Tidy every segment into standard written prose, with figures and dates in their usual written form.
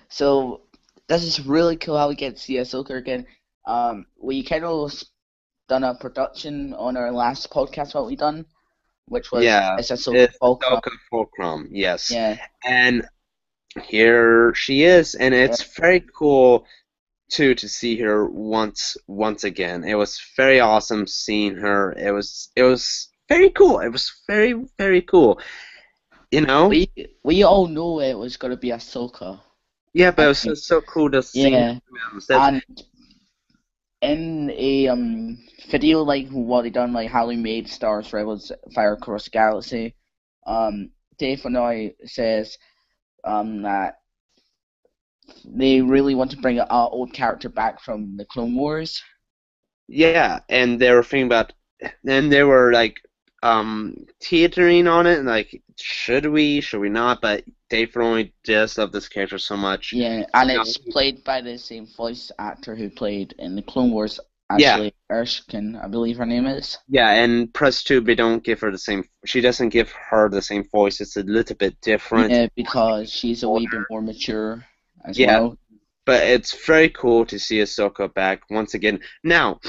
So this is really cool how we get to see Ahsoka again. We kind of done a production on our last podcast what we done, which was Yeah, it's Ahsoka it's Fulcrum. Ahsoka Fulcrum, yes. Yeah, And here she is, and yeah, it's very cool too to see her once again. It was very awesome seeing her. It was very cool. It was very cool. You know? we we all know it was gonna be Ahsoka. Yeah, but I it was think. so cool to see her Yeah, instead. and in a video like what they done like how they made Star Wars Rebels Fire Across the Galaxy, Dave Filoni says that they really want to bring an old character back from the Clone Wars. Yeah, and they were thinking about, and they were like, teetering on it, and like, should we not? But Dave Filoni just love this character so much. Yeah, and You know, it's played by the same voice actor who played in the Clone Wars, yeah, Ashley Erskine, I believe her name is. yeah, and Press 2, they don't give her the same. She doesn't give her the same voice. It's a little bit different. Yeah, because she's a wee bit more mature as Yeah, well. but it's very cool to see Ahsoka back once again. Now,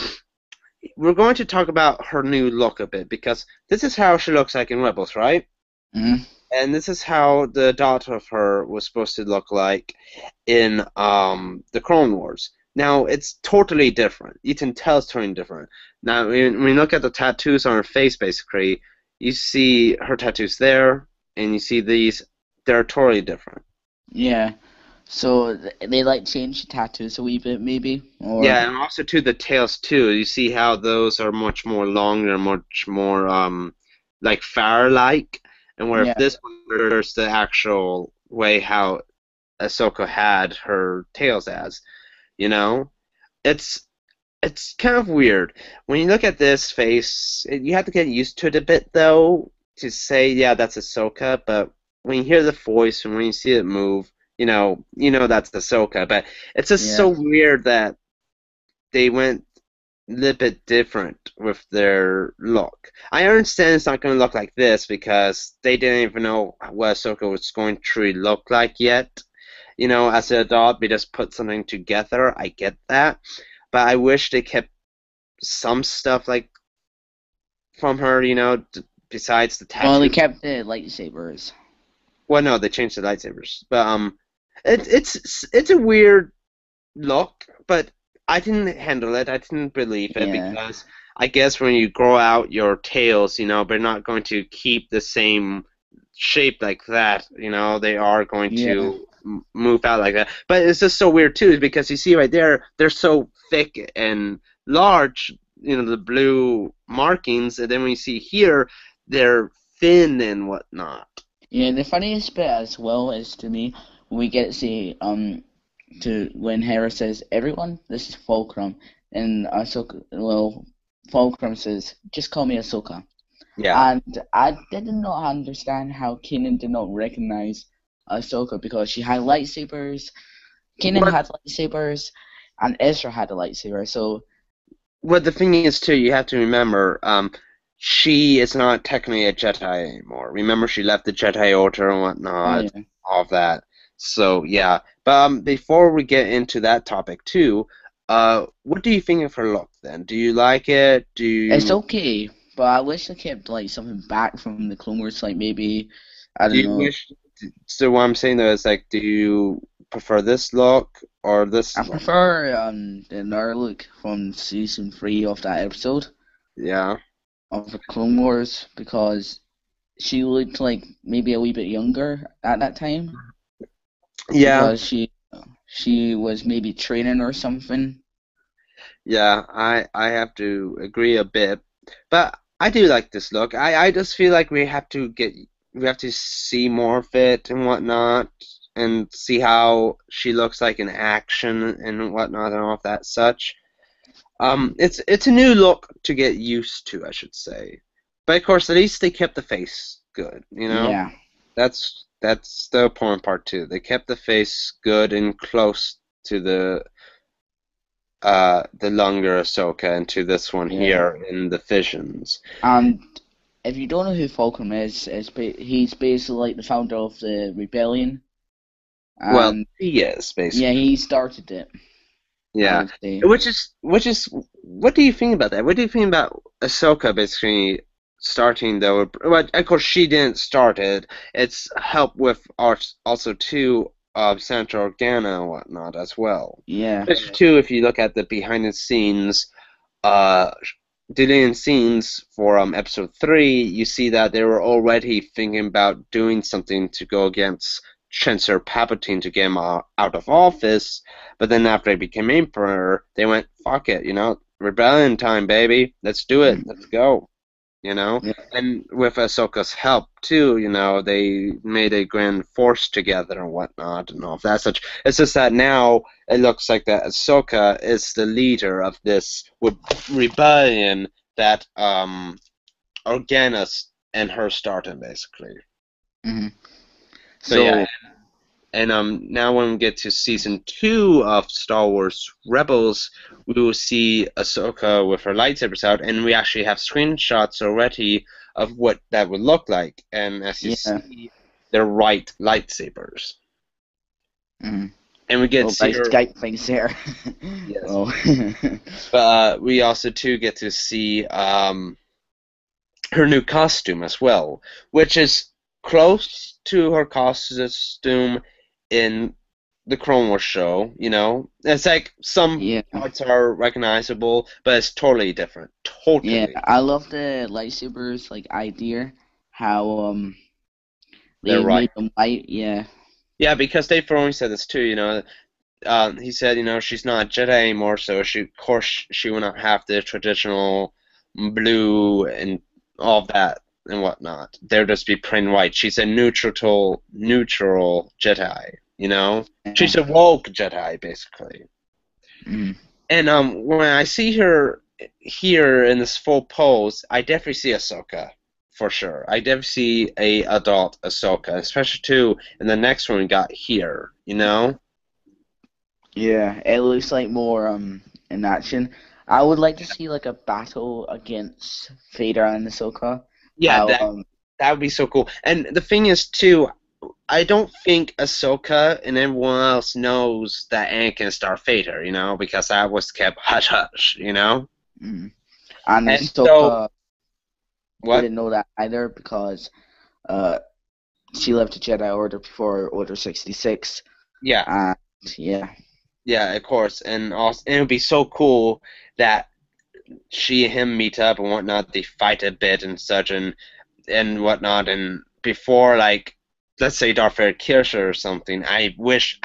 we're going to talk about her new look a bit because this is how she looks like in Rebels, right? Hmm. And this is how the daughter of her was supposed to look like in the Clone Wars. Now it's totally different. You can tell it's totally different. Now when you look at the tattoos on her face, basically, you see her tattoos there, and you see these. They're totally different. Yeah, so they like change the tattoos a wee bit maybe, or Yeah, and also to the tails too. You see how those are much more longer, much more like fire-like, and where if yeah. this one there's the actual way how Ahsoka had her tails as, you know? It's it's kind of weird. When you look at this face, you have to get used to it a bit though to say, yeah, that's Ahsoka, but when you hear the voice and when you see it move, you know that's Ahsoka, but it's just so Yeah. weird that they went a little bit different with their look. I understand it's not going to look like this because they didn't even know what Ahsoka was going to truly look like yet. As an adult, we just put something together. I get that, but I wish they kept some stuff like from her. Besides the Well, they tattoo. kept the lightsabers. Well, no, they changed the lightsabers, but it's a weird look, but I didn't handle it. I didn't believe it Yeah. because I guess when you grow out your tails, they're not going to keep the same shape like that. They are going Yeah. to move out like that. But it's just so weird too, because you see right there, they're so thick and large. The blue markings, and then when you see here, they're thin and whatnot. Yeah, the funniest bit as well is to me when we get to see to when Hera says, "Everyone, this is Fulcrum," and Ahsoka, well, Fulcrum says, "Just call me Ahsoka." Yeah. And I did not understand how Kanan did not recognize Ahsoka because she had lightsabers. Kanan What had lightsabers, and Ezra had a lightsaber. So What the thing is too, you have to remember, she is not technically a Jedi anymore. Remember, she left the Jedi Order and whatnot, yeah, all of that. So yeah, but before we get into that topic too, what do you think of her look then? Do you like it? Do it's you okay. But I wish they kept like something back from the Clone Wars, like maybe I do don't you know. wish? So what I'm saying though is like, do you prefer this look or I this look? prefer the another look from season 3 of that episode Yeah. of the Clone Wars because she looked like maybe a wee bit younger at that time Yeah, because she was maybe training or something. yeah, I have to agree a bit, but I do like this look. I just feel like we have to see more of it and whatnot, and see how she looks like in action and whatnot and all of that such. It's a new look to get used to, I should say. But of course, at least they kept the face good, you know? Yeah, That's the important part too. They kept the face good and close to the longer Ahsoka into this one yeah. here in the Visions. And if you don't know who Fulcrum is, he's basically like the founder of the rebellion, Well, and he is yeah, basically. he started it. I Yeah, would say. which is what do you think about that? What do you think about Ahsoka basically starting though? Well, of course she didn't start it. It's helped with art also too of Santa Organa and whatnot as well. Yeah, Especially too if you look at the behind the scenes uh deleted scenes for episode 3, you see that they were already thinking about doing something to go against Chancellor Palpatine to get him out of office. But then after he became Emperor, they went, fuck it, rebellion time, baby. Let's do it. mm, Let's go. You know, yeah, and with Ahsoka's help too, they made a grand force together and whatnot and all of that such. It's just that now it looks like that Ahsoka is the leader of this rebellion that Organa and her started basically. hmm So yeah, So and now when we get to season 2 of Star Wars Rebels, we will see Ahsoka with her lightsabers out, and we actually have screenshots already of what that would look like. And as you yeah, see, they're white lightsabers. hmm And we get to oh, see my her, Skype thing's here. yes. Oh, But we also too get to see her new costume as well, which is close to her costume in the Clone Wars show. It's like some yeah, parts are recognizable, but it's totally different. yeah. Totally. I love the lightsabers like idea. How They're they right. made them white. Yeah, Yeah, because Dave Filoni said this too. He said, she's not a Jedi anymore, so of course, she will not have the traditional blue and all that and whatnot. They'll just be plain white. She's a neutral Jedi. yeah. She's a woke Jedi, basically. Mm. And when I see her here in this full pose, I definitely see Ahsoka for sure. I definitely see a adult Ahsoka, especially too in the next one we got here. Yeah, it looks like more in action. I would like to see like a battle against Vader and Ahsoka. Yeah, How that would be so cool. And the thing is too, I don't think Ahsoka and everyone else knows that Anakin is Darth Vader, because that was kept hush hush. mm. And And so Ahsoka what? wouldn't know that either because uh she left the Jedi Order before Order 66. Yeah, And yeah, yeah, of course. And also, and it would be so cool that she and him meet up and whatnot. They fight a bit and such and whatnot. And before, like, let's say Darth Vader kills her or something, I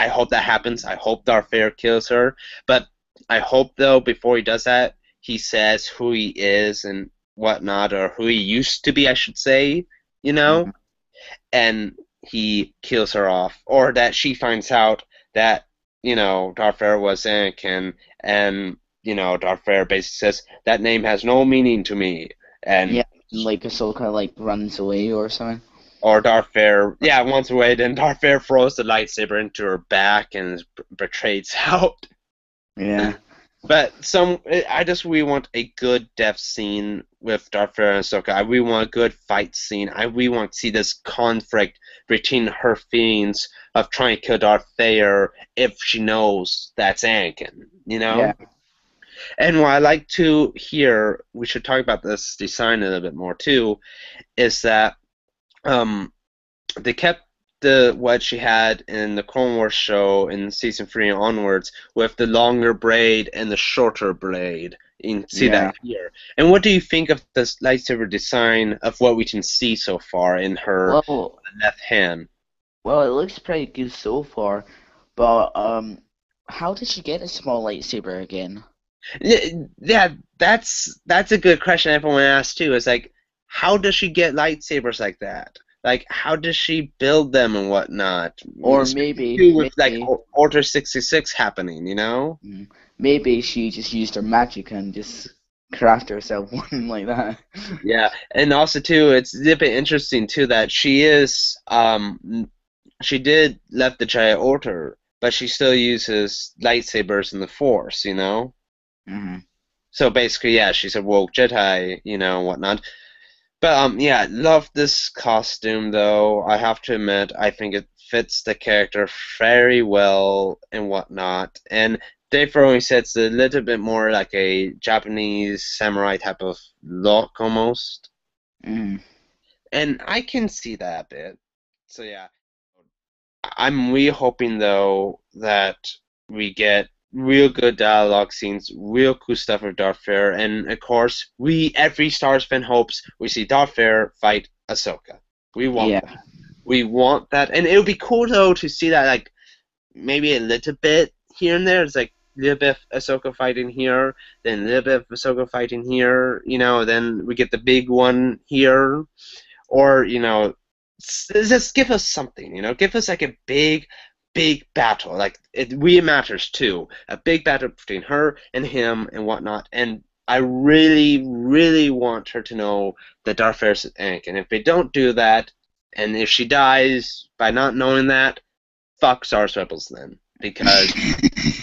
hope that happens. I hope Darth Vader kills her. But I hope, though, before he does that, he says who he is and whatnot, or who he used to be, I should say, you know? mhm, And he kills her off. Or that she finds out that, Darth Vader was Anakin, and, Darth Vader basically says, that name has no meaning to me. yeah, And like Ahsoka like runs away or something. or Darth Vader, yeah, once away, then Darth Vader throws the lightsaber into her back and is betrayed out. Yeah, But I just really want a good death scene with Darth Vader and Ahsoka. I really want a good fight scene. I really want to see this conflict between her feelings of trying to kill Darth Vader if she knows that's Anakin. yeah, And what I like to hear, we should talk about this design a little bit more too, is that um, they kept the what she had in the Clone Wars show in season 3 and onwards with the longer braid and the shorter blade. You can see yeah. that here. And what do you think of this lightsaber design of what we can see so far in her Well, left hand? well, it looks pretty good so far, but how did she get a small lightsaber again? Yeah, that's a good question everyone asks too. Is like, how does she get lightsabers like that? Like, how does she build them and whatnot? Or Especially maybe, too with like maybe, Order 66 happening. maybe she just used her magic and just craft herself one like that. Yeah, and also too, it's a bit interesting too that she did left the Jedi Order, but she still uses lightsabers in the Force. hmm So basically, yeah, she's a woke Jedi, whatnot. But yeah, love this costume though. I have to admit, I think it fits the character very well and whatnot. And Dave Filoni said it's a little bit more like a Japanese samurai type of look almost. Mm. And I can see that a bit. So yeah, I'm really hoping though that we get real good dialogue scenes, real cool stuff with Darth Vader, and of course, we every Star Wars fan hopes we see Darth Vader fight Ahsoka. We want Yeah, that. We want that, and it would be cool though to see that like maybe a little bit here and there. It's like a little bit of Ahsoka fighting here, then a little bit of Ahsoka fighting here. Then we get the big one here, or just give us something, give us like a big battle, like it really matters too, a big battle between her and him and whatnot. And I really really want her to know that Darth Vader's Anakin. If they don't do that, and if she dies by not knowing that, fuck Star Wars Rebels then, because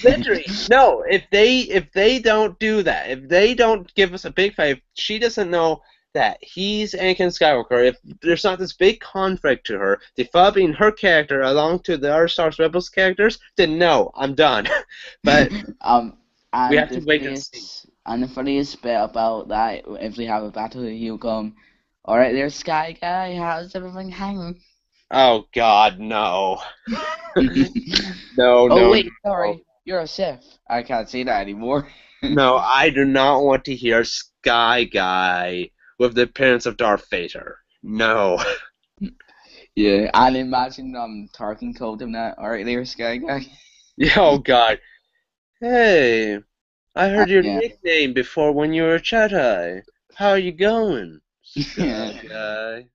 literally, no. If they don't do that, if they don't give us a big fight, if she doesn't know that he's Anakin Skywalker, if there's not this big conflict to her, developing her character along to the other Star Wars Rebels characters, then no, I'm done. But um, we and have the to wait and see. funniest bit about that, if we have a battle, he'll come. All right, there's Sky Guy. How's everything hanging? Oh God, no, no, Oh no, wait, no, sorry, you're a Sith. I can't say that anymore. no. I do not want to hear Sky Guy with the appearance of Darth Vader. No. Yeah, and imagine Tarkin told him that. All right, there's Sky Guy. Oh God. Hey. I heard your Yeah. nickname before when you were a Jedi. How are you going, Sky Yeah. Guy?